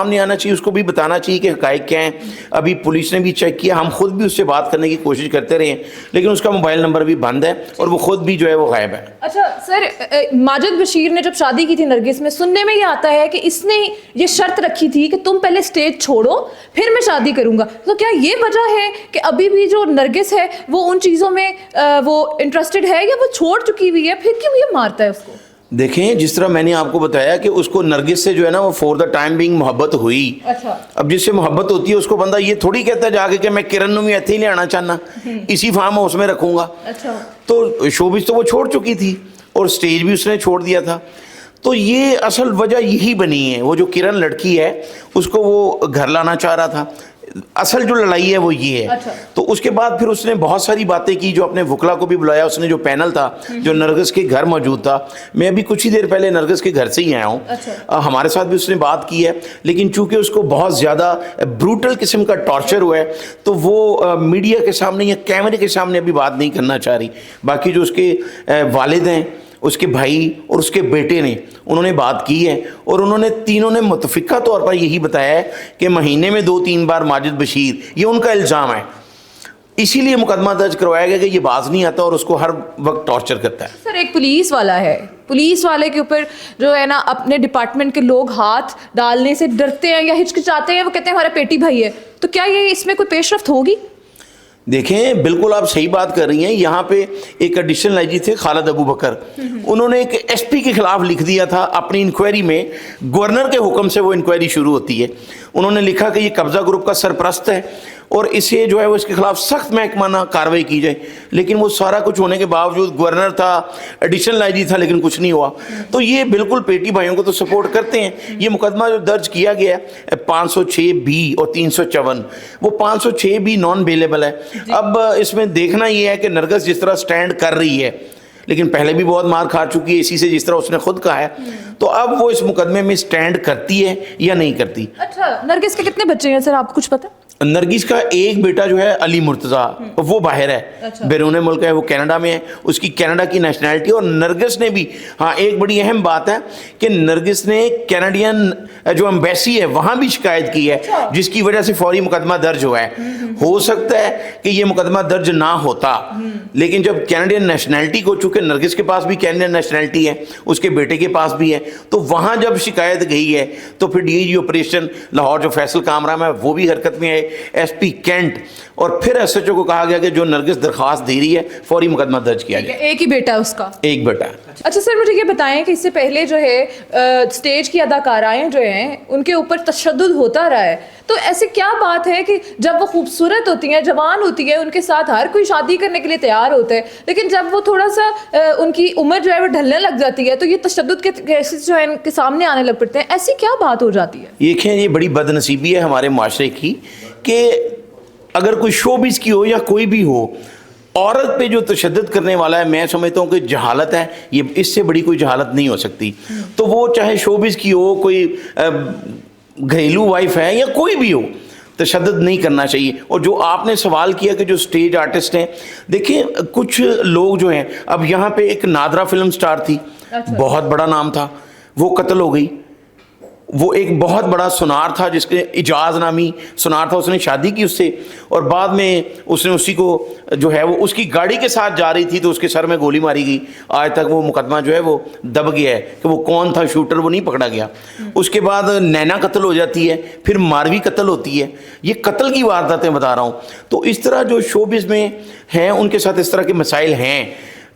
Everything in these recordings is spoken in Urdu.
سامنے آنا چاہیے, اس کو بھی بتانا چاہیے کہ حقائق کیا ہیں. ابھی پولیس نے بھی چیک کیا, ہم خود بھی اس سے بات کرنے کی کوشش کرتے رہے ہیں, لیکن اس کا موبائل نمبر بھی بند ہے اور وہ خود بھی جو ہے وہ غائب ہے. اچھا سر, ماجد بشیر نے جب شادی کی تھی نرگس میں, سننے میں یہ آتا ہے کہ اس نے یہ شرط رکھی تھی کہ تم پہلے اسٹیج چھوڑو پھر میں شادی کروں گا, تو کیا یہ وجہ ہے کہ ابھی بھی جو نرگس ہے وہ ان چیزوں میں وہ انٹرسٹڈ ہے, یا وہ چھوڑ چکی ہوئی ہے, پھر کیوں یہ مارتا ہے اس کو؟ دیکھیں, جس طرح میں نے آپ کو بتایا کہ اس کو نرگس سے جو ہے نا وہ فور دا ٹائم بینگ محبت ہوئی. اچھا, اب جس سے محبت ہوتی ہے اس کو بندہ یہ تھوڑی کہتا ہے جا کے کہ میں کرن نو بھی ایتھے ہی لے آنا چاہنا, اسی فارم ہاؤس میں رکھوں گا. اچھا, تو شوبز تو وہ چھوڑ چکی تھی اور سٹیج بھی اس نے چھوڑ دیا تھا. تو یہ اصل وجہ یہی بنی ہے, وہ جو کرن لڑکی ہے اس کو وہ گھر لانا چاہ رہا تھا, اصل جو لڑائی ہے وہ یہ ہے. اچھا. تو اس کے بعد پھر اس نے بہت ساری باتیں کی, جو اپنے وکلا کو بھی بلایا, اس نے جو پینل تھا جو نرگس کے گھر موجود تھا, میں ابھی کچھ ہی دیر پہلے نرگس کے گھر سے ہی آیا ہوں. اچھا. ہمارے ساتھ بھی اس نے بات کی ہے, لیکن چونکہ اس کو بہت زیادہ بروٹل قسم کا ٹارچر ہوا ہے تو وہ میڈیا کے سامنے یا کیمرے کے سامنے ابھی بات نہیں کرنا چاہ رہی. باقی جو اس کے والد ہیں, اس کے بھائی اور اس کے بیٹے نے, انہوں نے بات کی ہے اور انہوں نے تینوں نے متفقہ طور پر یہی بتایا ہے کہ مہینے میں 2-3 بار ماجد بشیر, یہ ان کا الزام ہے, اسی لیے مقدمہ درج کروایا گیا کہ یہ باز نہیں آتا اور اس کو ہر وقت ٹارچر کرتا ہے. سر ایک پولیس والا ہے, پولیس والے کے اوپر جو ہے نا اپنے ڈپارٹمنٹ کے لوگ ہاتھ ڈالنے سے ڈرتے ہیں یا ہچکچاتے ہیں, وہ کہتے ہیں ہمارا پیٹی بھائی ہے, تو کیا یہ اس میں کوئی پیش رفت ہوگی؟ دیکھیں, بالکل آپ صحیح بات کر رہی ہیں. یہاں پہ ایک ایڈیشنل آئی جی تھے خالد ابو بکر, انہوں نے ایک ایس پی کے خلاف لکھ دیا تھا اپنی انکوائری میں, گورنر کے حکم سے وہ انکوائری شروع ہوتی ہے. انہوں نے لکھا کہ یہ قبضہ گروپ کا سرپرست ہے اور اسے جو ہے وہ اس کے خلاف سخت محکمانہ کارروائی کی جائے. لیکن وہ سارا کچھ ہونے کے باوجود, گورنر تھا, ایڈیشنل آئی جی تھا, لیکن کچھ نہیں ہوا. تو یہ بالکل پیٹی بھائیوں کو تو سپورٹ کرتے ہیں. یہ مقدمہ جو درج کیا گیا ہے 506B اور 354, وہ 506B نان بیلیبل ہے. اب اس میں دیکھنا یہ ہے کہ نرگس جس طرح سٹینڈ کر رہی ہے, لیکن پہلے بھی بہت مار کھا چکی ہے اسی سے, جس طرح اس نے خود کہا ہے, تو اب وہ اس مقدمے میں سٹینڈ کرتی ہے یا نہیں کرتی. اچھا, نرگس کے کتنے بچے ہیں سر, آپ کو کچھ پتا؟ نرگس کا ایک بیٹا جو ہے علی مرتضیٰ, وہ باہر ہے, بیرون ملک ہے, وہ کینیڈا میں ہے, اس کی کینیڈا کی نیشنلٹی. اور نرگس نے بھی, ہاں ایک بڑی اہم بات ہے کہ نرگس نے کینیڈین جو ایمبیسی ہے وہاں بھی شکایت کی ہے, جس کی وجہ سے فوری مقدمہ درج ہوا ہے. ہو سکتا ہے کہ یہ مقدمہ درج نہ ہوتا, لیکن جب کینیڈین نیشنلٹی کو, چونکہ نرگس کے پاس بھی کینیڈین نیشنلٹی ہے, اس کے بیٹے کے پاس بھی ہے, تو وہاں جب شکایت گئی ہے تو پھر ڈی جی آپریشن لاہور جو فیصل کامران ہے وہ بھی حرکت میں ہے, ایس پی کینٹ, اور پھر ایس ایچ او کو کہا گیا کہ جو نرگس درخواست دے رہی ہے فوری مقدمہ درج کیا جائے. ایک ہی بیٹا اس کا, ایک بیٹا. اچھا سر, مجھے یہ بتائیں کہ اس سے پہلے جو ہے اسٹیج کی اداکارائیں جو ہیں ان کے اوپر تشدد ہوتا رہا ہے, تو ایسی کیا بات ہے کہ جب وہ خوبصورت ہوتی ہیں, جوان ہوتی ہے, ان کے ساتھ ہر کوئی شادی کرنے کے لیے تیار ہوتا ہے, لیکن جب وہ تھوڑا سا ان کی عمر جو ہے وہ ڈھلنے لگ جاتی ہے تو یہ تشدد کے کیسز جو ہے ان کے سامنے آنے لگ پڑتے ہیں, ایسی کیا بات ہو جاتی ہے؟ دیکھیں, یہ بڑی بد نصیبی ہے ہمارے معاشرے کی کہ اگر کوئی شوبز کی ہو یا کوئی بھی ہو, عورت پہ جو تشدد کرنے والا ہے, میں سمجھتا ہوں کہ جہالت ہے, یہ اس سے بڑی کوئی جہالت نہیں ہو سکتی. تو وہ چاہے شوبز کی ہو, کوئی گھریلو وائف ہے یا کوئی بھی ہو, تشدد نہیں کرنا چاہیے. اور جو آپ نے سوال کیا کہ جو سٹیج آرٹسٹ ہیں, دیکھیں کچھ لوگ جو ہیں, اب یہاں پہ ایک نادرہ فلم سٹار تھی, بہت بڑا نام تھا, وہ قتل ہو گئی. وہ ایک بہت بڑا سنار تھا جس کے اجاز نامی سنار تھا, اس نے شادی کی اس سے, اور بعد میں اس نے اسی کو جو ہے وہ اس کی گاڑی کے ساتھ جا رہی تھی تو اس کے سر میں گولی ماری گئی. آج تک وہ مقدمہ جو ہے وہ دب گیا ہے کہ وہ کون تھا شوٹر, وہ نہیں پکڑا گیا. اس کے بعد نینا قتل ہو جاتی ہے, پھر ماروی قتل ہوتی ہے. یہ قتل کی وارداتیں بتا رہا ہوں. تو اس طرح جو شوبز میں ہیں ان کے ساتھ اس طرح کے مسائل ہیں.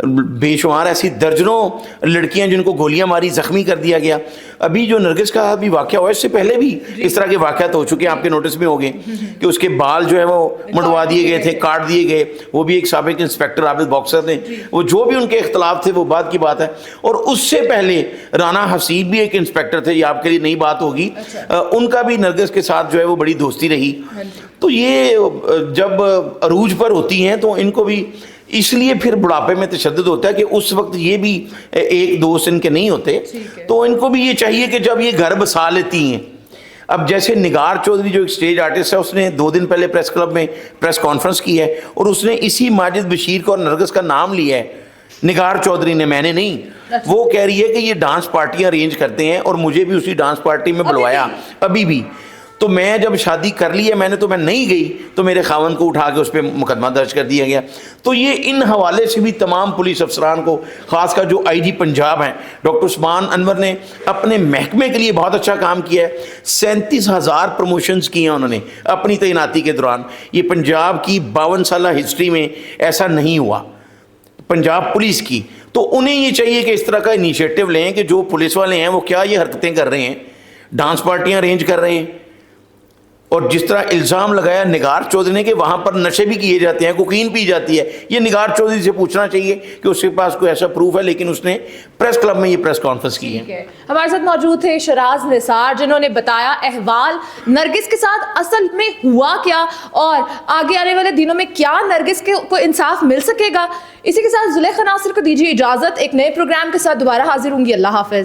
بے شمار ایسی درجنوں لڑکیاں جن کو گولیاں ماری, زخمی کر دیا گیا. ابھی جو نرگس کا بھی واقعہ ہوا, اس سے پہلے بھی اس طرح کے واقعات ہو چکے ہیں, آپ کے نوٹس میں ہو گئے کہ اس کے بال جو ہے وہ منڈوا دیے گئے تھے, کاٹ دیے گئے. وہ بھی ایک سابق انسپیکٹر عابد باکسر نے, وہ جو بھی ان کے اختلاف تھے وہ بات کی بات ہے. اور اس سے پہلے رانا حسیب بھی ایک انسپیکٹر تھے, یہ آپ کے لیے نئی بات ہوگی, ان کا بھی نرگس کے ساتھ جو ہے وہ بڑی دوستی رہی. تو یہ جب عروج پر ہوتی ہیں تو ان کو بھی اس لیے پھر بڑھاپے میں تشدد ہوتا ہے کہ اس وقت یہ بھی ایک دوست ان کے نہیں ہوتے, تو ان کو بھی یہ چاہیے کہ جب یہ گھر بسا لیتی ہیں. اب جیسے نگار چودھری جو ایک سٹیج آرٹسٹ ہے, اس نے 2 دن پہلے پریس کلب میں پریس کانفرنس کی ہے اور اس نے اسی ماجد بشیر کو اور نرگس کا نام لیا ہے نگار چودھری نے, میں نے نہیں. وہ کہہ رہی ہے کہ یہ ڈانس پارٹیاں ارینج کرتے ہیں اور مجھے بھی اسی ڈانس پارٹی میں بلوایا ابھی بھی. تو میں جب شادی کر لی ہے میں نے, تو میں نہیں گئی, تو میرے خاوند کو اٹھا کے اس پہ مقدمہ درج کر دیا گیا. تو یہ ان حوالے سے بھی تمام پولیس افسران کو, خاص کر جو آئی جی پنجاب ہیں ڈاکٹر عثمان انور نے اپنے محکمے کے لیے بہت اچھا کام کیا ہے. 37,000 پروموشنز کی ہیں انہوں نے اپنی تعیناتی کے دوران. یہ پنجاب کی 52 سالہ ہسٹری میں ایسا نہیں ہوا پنجاب پولیس کی. تو انہیں یہ چاہیے کہ اس طرح کا انیشیٹو لیں کہ جو پولیس والے ہیں وہ کیا یہ حرکتیں کر رہے ہیں, ڈانس پارٹیاں ارینج کر رہے ہیں. اور جس طرح الزام لگایا نگار چودھری نے کہ وہاں پر نشے بھی کیے جاتے ہیں, کوکین پی جاتی ہے, یہ نگار چودھری سے پوچھنا چاہیے کہ اس کے پاس کوئی ایسا پروف ہے, لیکن اس نے پریس کلب میں یہ پریس کانفرنس کی ہے. ہمارے ساتھ موجود تھے شراز نثار جنہوں نے بتایا احوال نرگس کے ساتھ اصل میں ہوا کیا اور آگے آنے والے دنوں میں کیا نرگس کو انصاف مل سکے گا. اسی کے ساتھ زلیخا ناصر کو دیجیے اجازت, ایک نئے پروگرام کے ساتھ دوبارہ حاضر ہوں گی. اللہ حافظ.